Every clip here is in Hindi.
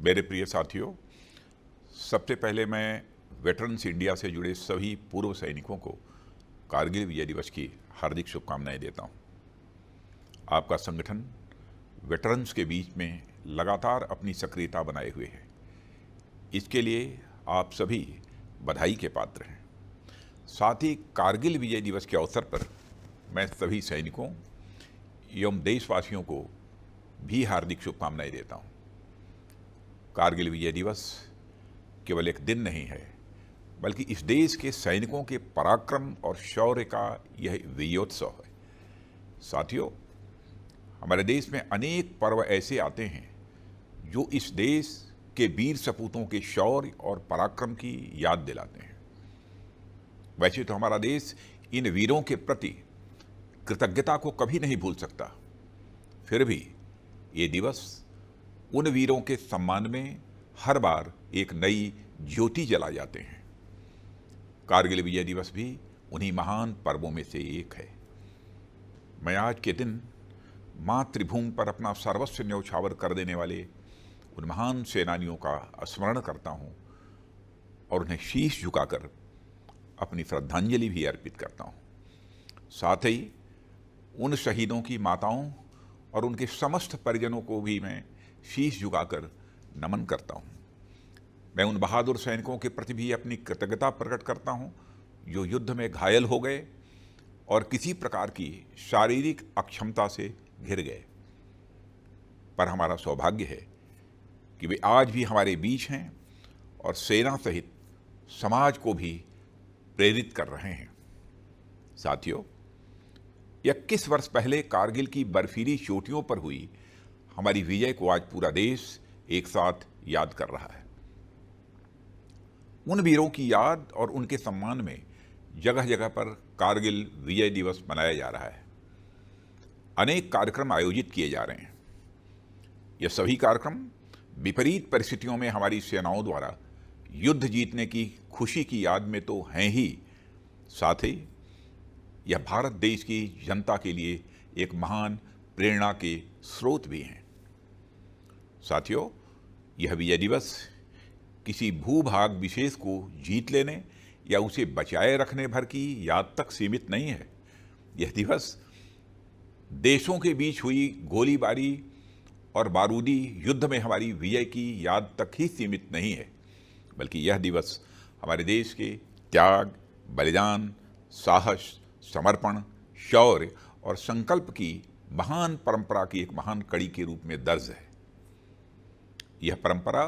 मेरे प्रिय साथियों, सबसे पहले मैं वेटरन्स इंडिया से जुड़े सभी पूर्व सैनिकों को कारगिल विजय दिवस की हार्दिक शुभकामनाएं देता हूं। आपका संगठन वेटरन्स के बीच में लगातार अपनी सक्रियता बनाए हुए है। इसके लिए आप सभी बधाई के पात्र हैं। साथ ही कारगिल विजय दिवस के अवसर पर मैं सभी सैनिकों एवं देशवासियों को भी हार्दिक शुभकामनाएं देता हूं। कारगिल विजय दिवस केवल एक दिन नहीं है, बल्कि इस देश के सैनिकों के पराक्रम और शौर्य का यह विजयोत्सव है। साथियों, हमारे देश में अनेक पर्व ऐसे आते हैं जो इस देश के वीर सपूतों के शौर्य और पराक्रम की याद दिलाते हैं। वैसे तो हमारा देश इन वीरों के प्रति कृतज्ञता को कभी नहीं भूल सकता, फिर भी ये दिवस उन वीरों के सम्मान में हर बार एक नई ज्योति जला जाते हैं। कारगिल विजय दिवस भी उन्हीं महान पर्वों में से एक है। मैं आज के दिन मातृभूमि पर अपना सर्वस्व न्यौछावर कर देने वाले उन महान सेनानियों का स्मरण करता हूं और उन्हें शीश झुकाकर अपनी श्रद्धांजलि भी अर्पित करता हूं। साथ ही उन शहीदों की माताओं और उनके समस्त परिजनों को भी मैं शीश झुकाकर नमन करता हूं। मैं उन बहादुर सैनिकों के प्रति भी अपनी कृतज्ञता प्रकट करता हूं जो युद्ध में घायल हो गए और किसी प्रकार की शारीरिक अक्षमता से घिर गए। पर हमारा सौभाग्य है कि वे आज भी हमारे बीच हैं और सेना सहित समाज को भी प्रेरित कर रहे हैं। साथियों, 21 वर्ष पहले कारगिल की बर्फीली चोटियों पर हुई हमारी विजय को आज पूरा देश एक साथ याद कर रहा है। उन वीरों की याद और उनके सम्मान में जगह जगह पर कारगिल विजय दिवस मनाया जा रहा है। अनेक कार्यक्रम आयोजित किए जा रहे हैं। ये सभी कार्यक्रम विपरीत परिस्थितियों में हमारी सेनाओं द्वारा युद्ध जीतने की खुशी की याद में तो हैं ही, साथ ही यह भारत देश की जनता के लिए एक महान प्रेरणा के स्रोत भी हैं। साथियों, यह विजय दिवस किसी भूभाग विशेष को जीत लेने या उसे बचाए रखने भर की याद तक सीमित नहीं है। यह दिवस देशों के बीच हुई गोलीबारी और बारूदी युद्ध में हमारी विजय की याद तक ही सीमित नहीं है, बल्कि यह दिवस हमारे देश के त्याग, बलिदान, साहस, समर्पण, शौर्य और संकल्प की महान परंपरा की एक महान कड़ी के रूप में दर्ज है। यह परंपरा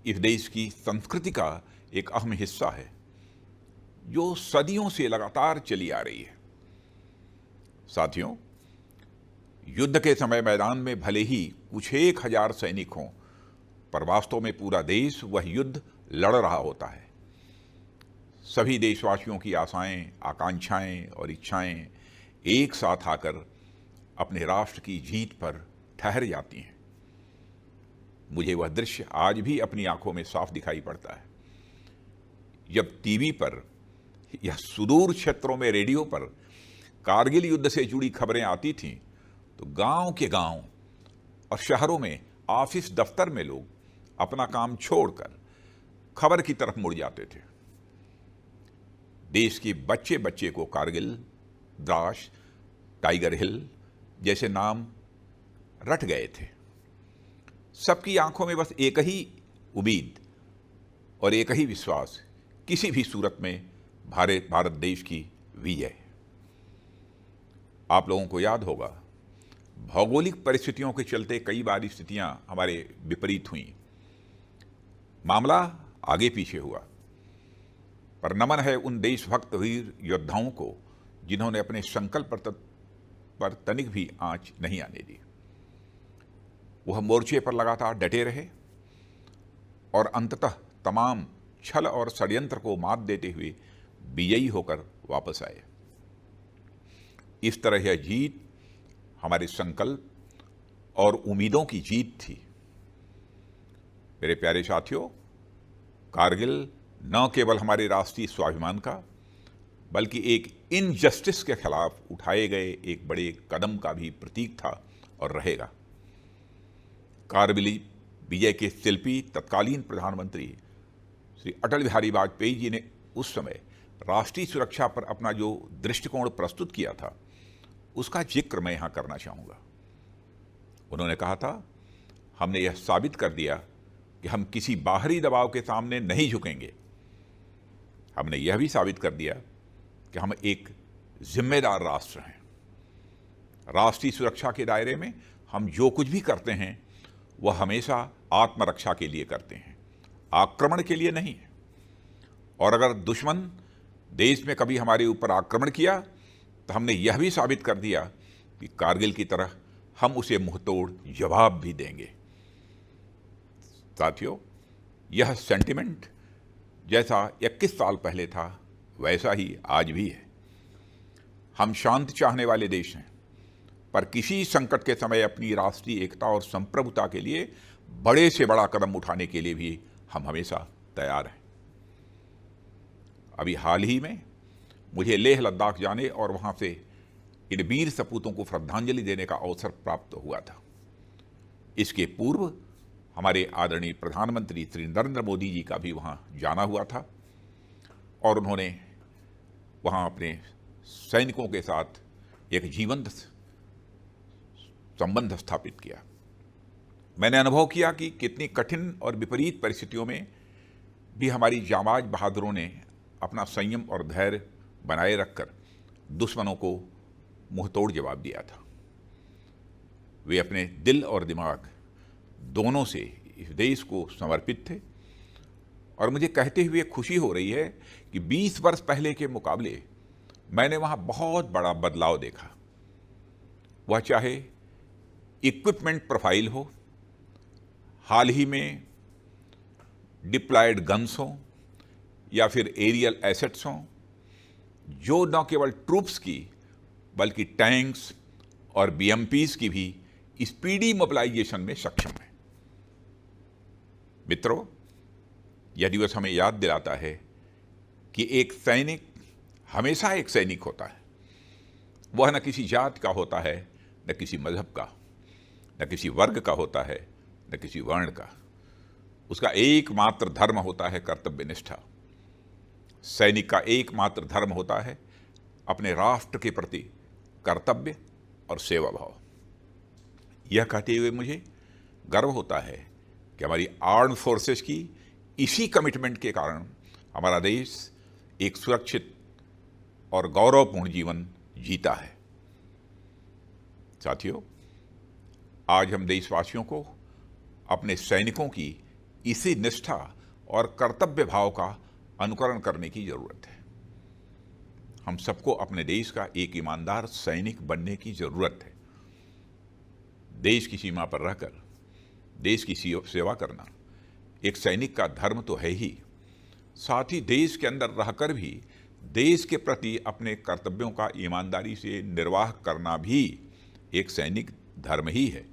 इस देश की संस्कृति का एक अहम हिस्सा है जो सदियों से लगातार चली आ रही है। साथियों, युद्ध के समय मैदान में भले ही कुछ 1000 सैनिक हों, पर वास्तव में पूरा देश वह युद्ध लड़ रहा होता है। सभी देशवासियों की आशाएं, आकांक्षाएं और इच्छाएं एक साथ आकर अपने राष्ट्र की जीत पर ठहर जाती हैं। मुझे वह दृश्य आज भी अपनी आंखों में साफ दिखाई पड़ता है जब टीवी पर या सुदूर क्षेत्रों में रेडियो पर कारगिल युद्ध से जुड़ी खबरें आती थीं, तो गांव के गांव और शहरों में ऑफिस दफ्तर में लोग अपना काम छोड़कर खबर की तरफ मुड़ जाते थे। देश के बच्चे बच्चे को कारगिल, द्रास, टाइगर हिल जैसे नाम रट गए थे। सबकी आंखों में बस एक ही उम्मीद और एक ही विश्वास, किसी भी सूरत में भारत देश की विजय। आप लोगों को याद होगा, भौगोलिक परिस्थितियों के चलते कई बार स्थितियां हमारे विपरीत हुई, मामला आगे पीछे हुआ, पर नमन है उन देशभक्त वीर योद्धाओं को जिन्होंने अपने संकल्प पर तनिक भी आंच नहीं आने दी। वह मोर्चे पर लगातार डटे रहे और अंततः तमाम छल और षड्यंत्र को मात देते हुए विजयी होकर वापस आए। इस तरह यह जीत हमारे संकल्प और उम्मीदों की जीत थी। मेरे प्यारे साथियों, कारगिल न केवल हमारे राष्ट्रीय स्वाभिमान का, बल्कि एक इनजस्टिस के खिलाफ उठाए गए एक बड़े कदम का भी प्रतीक था और रहेगा। कारगिल विजय के शिल्पी तत्कालीन प्रधानमंत्री श्री अटल बिहारी वाजपेयी जी ने उस समय राष्ट्रीय सुरक्षा पर अपना जो दृष्टिकोण प्रस्तुत किया था, उसका जिक्र मैं यहाँ करना चाहूँगा। उन्होंने कहा था, हमने यह साबित कर दिया कि हम किसी बाहरी दबाव के सामने नहीं झुकेंगे। हमने यह भी साबित कर दिया कि हम एक जिम्मेदार राष्ट्र हैं। राष्ट्रीय सुरक्षा के दायरे में हम जो कुछ भी करते हैं वह हमेशा आत्मरक्षा के लिए करते हैं, आक्रमण के लिए नहीं है। और अगर दुश्मन देश में कभी हमारे ऊपर आक्रमण किया तो हमने यह भी साबित कर दिया कि कारगिल की तरह हम उसे मुंहतोड़ जवाब भी देंगे। साथियों, यह सेंटिमेंट जैसा 21 साल पहले था वैसा ही आज भी है। हम शांति चाहने वाले देश हैं, पर किसी संकट के समय अपनी राष्ट्रीय एकता और संप्रभुता के लिए बड़े से बड़ा कदम उठाने के लिए भी हम हमेशा तैयार हैं। अभी हाल ही में मुझे लेह लद्दाख जाने और वहाँ से इन वीर सपूतों को श्रद्धांजलि देने का अवसर प्राप्त हुआ था। इसके पूर्व हमारे आदरणीय प्रधानमंत्री श्री नरेंद्र मोदी जी का भी वहाँ जाना हुआ था और उन्होंने वहाँ अपने सैनिकों के साथ एक जीवंत संबंध स्थापित किया। मैंने अनुभव किया कि कितनी कठिन और विपरीत परिस्थितियों में भी हमारी जांबाज बहादुरों ने अपना संयम और धैर्य बनाए रखकर दुश्मनों को मुंहतोड़ जवाब दिया था। वे अपने दिल और दिमाग दोनों से इस देश को समर्पित थे और मुझे कहते हुए खुशी हो रही है कि 20 वर्ष पहले के मुकाबले मैंने वहाँ बहुत बड़ा बदलाव देखा। वह चाहे इक्विपमेंट प्रोफाइल हो, हाल ही में डिप्लॉयड गन्स हों या फिर एरियल एसेट्स हों, जो न केवल ट्रूप्स की बल्कि टैंक्स और बीएमपीज की भी स्पीडी मोबिलाइजेशन में सक्षम है। मित्रों, यह दिवस हमें याद दिलाता है कि एक सैनिक हमेशा एक सैनिक होता है। वह न किसी जात का होता है, न किसी मजहब का, न किसी वर्ग का होता है, न किसी वर्ण का। उसका एकमात्र धर्म होता है कर्तव्य निष्ठा। सैनिक का एकमात्र धर्म होता है अपने राष्ट्र के प्रति कर्तव्य और सेवा भाव। यह कहते हुए मुझे गर्व होता है कि हमारी आर्म्ड फोर्सेस की इसी कमिटमेंट के कारण हमारा देश एक सुरक्षित और गौरवपूर्ण जीवन जीता है। साथियों, आज हम देशवासियों को अपने सैनिकों की इसी निष्ठा और कर्तव्य भाव का अनुकरण करने की जरूरत है। हम सबको अपने देश का एक ईमानदार सैनिक बनने की जरूरत है। देश की सीमा पर रहकर देश की सेवा करना एक सैनिक का धर्म तो है ही, साथ ही देश के अंदर रहकर भी देश के प्रति अपने कर्तव्यों का ईमानदारी से निर्वाह करना भी एक सैनिक धर्म ही है।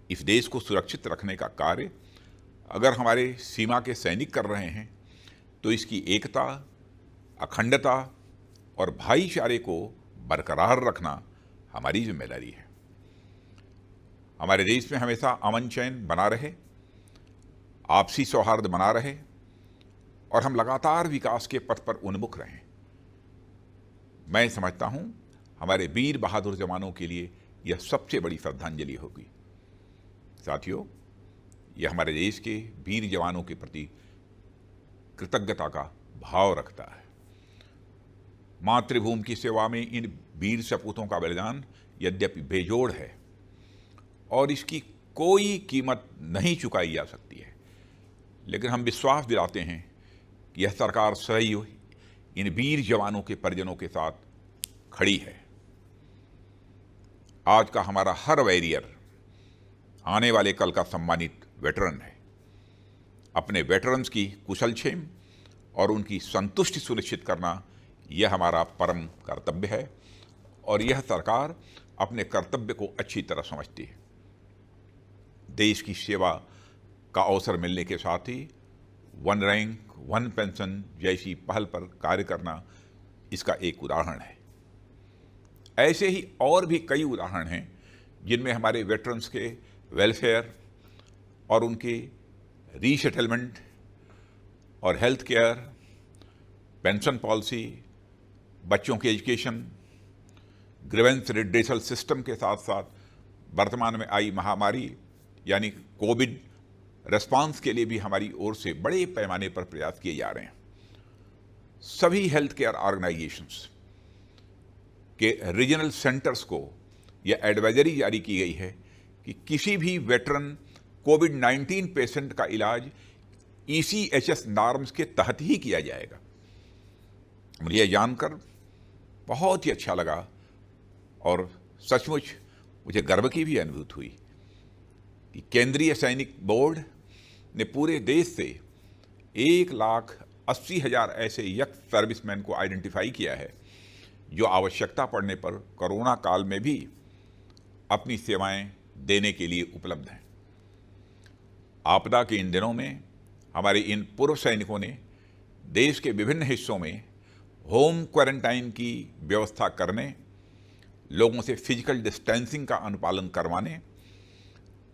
इस देश को सुरक्षित रखने का कार्य अगर हमारे सीमा के सैनिक कर रहे हैं तो इसकी एकता, अखंडता और भाईचारे को बरकरार रखना हमारी जिम्मेदारी है। हमारे देश में हमेशा अमन चैन बना रहे, आपसी सौहार्द बना रहे और हम लगातार विकास के पथ पर उन्मुख रहें। मैं समझता हूं हमारे वीर बहादुर जवानों के लिए यह सबसे बड़ी श्रद्धांजलि होगी। साथियों, यह हमारे देश के वीर जवानों के प्रति कृतज्ञता का भाव रखता है। मातृभूमि की सेवा में इन वीर सपूतों का बलिदान यद्यपि बेजोड़ है और इसकी कोई कीमत नहीं चुकाई जा सकती है, लेकिन हम विश्वास दिलाते हैं कि यह सरकार सदैव इन वीर जवानों के परिजनों के साथ खड़ी है। आज का हमारा हर वॉरियर आने वाले कल का सम्मानित वेटरन है। अपने वेटरन्स की कुशलक्षेम और उनकी संतुष्टि सुनिश्चित करना यह हमारा परम कर्तव्य है और यह सरकार अपने कर्तव्य को अच्छी तरह समझती है। देश की सेवा का अवसर मिलने के साथ ही वन रैंक वन पेंशन जैसी पहल पर कार्य करना इसका एक उदाहरण है। ऐसे ही और भी कई उदाहरण हैं जिनमें हमारे वेटरन्स के वेलफेयर और उनके रीसेटलमेंट और हेल्थ केयर, पेंशन पॉलिसी, बच्चों की एजुकेशन, ग्रीवेंस रिड्रेसल सिस्टम के साथ साथ वर्तमान में आई महामारी यानी कोविड रेस्पॉन्स के लिए भी हमारी ओर से बड़े पैमाने पर प्रयास किए जा रहे हैं। सभी हेल्थ केयर ऑर्गेनाइजेशंस के रीजनल सेंटर्स को यह एडवाइजरी जारी की गई है कि किसी भी वेटरन कोविड-19 पेशेंट का इलाज ECHS नॉर्म्स के तहत ही किया जाएगा। मुझे यह जानकर बहुत ही अच्छा लगा और सचमुच मुझे गर्व की भी अनुभूति हुई कि केंद्रीय सैनिक बोर्ड ने पूरे देश से 1,80,000 ऐसे यंग सर्विसमैन को आइडेंटिफाई किया है जो आवश्यकता पड़ने पर कोरोना काल में भी अपनी सेवाएं देने के लिए उपलब्ध हैं। आपदा के इन दिनों में हमारे इन पूर्व सैनिकों ने देश के विभिन्न हिस्सों में होम क्वारंटाइन की व्यवस्था करने, लोगों से फिजिकल डिस्टेंसिंग का अनुपालन करवाने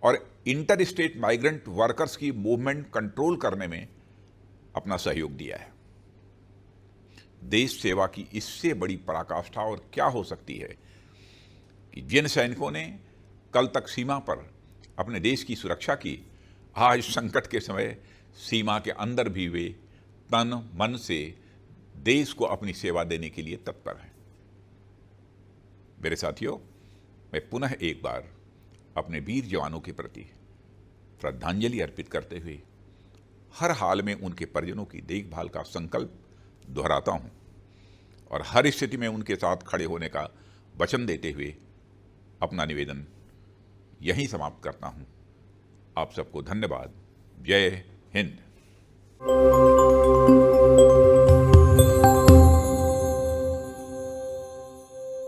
और इंटर स्टेट माइग्रेंट वर्कर्स की मूवमेंट कंट्रोल करने में अपना सहयोग दिया है। देश सेवा की इससे बड़ी पराकाष्ठा और क्या हो सकती है कि जिन सैनिकों ने कल तक सीमा पर अपने देश की सुरक्षा की, आज संकट के समय सीमा के अंदर भी वे तन मन से देश को अपनी सेवा देने के लिए तत्पर हैं। मेरे साथियों, मैं पुनः एक बार अपने वीर जवानों के प्रति श्रद्धांजलि अर्पित करते हुए हर हाल में उनके परिजनों की देखभाल का संकल्प दोहराता हूं और हर स्थिति में उनके साथ खड़े होने का वचन देते हुए अपना निवेदन यहीं समाप्त करता हूं। आप सबको धन्यवाद। जय हिंद।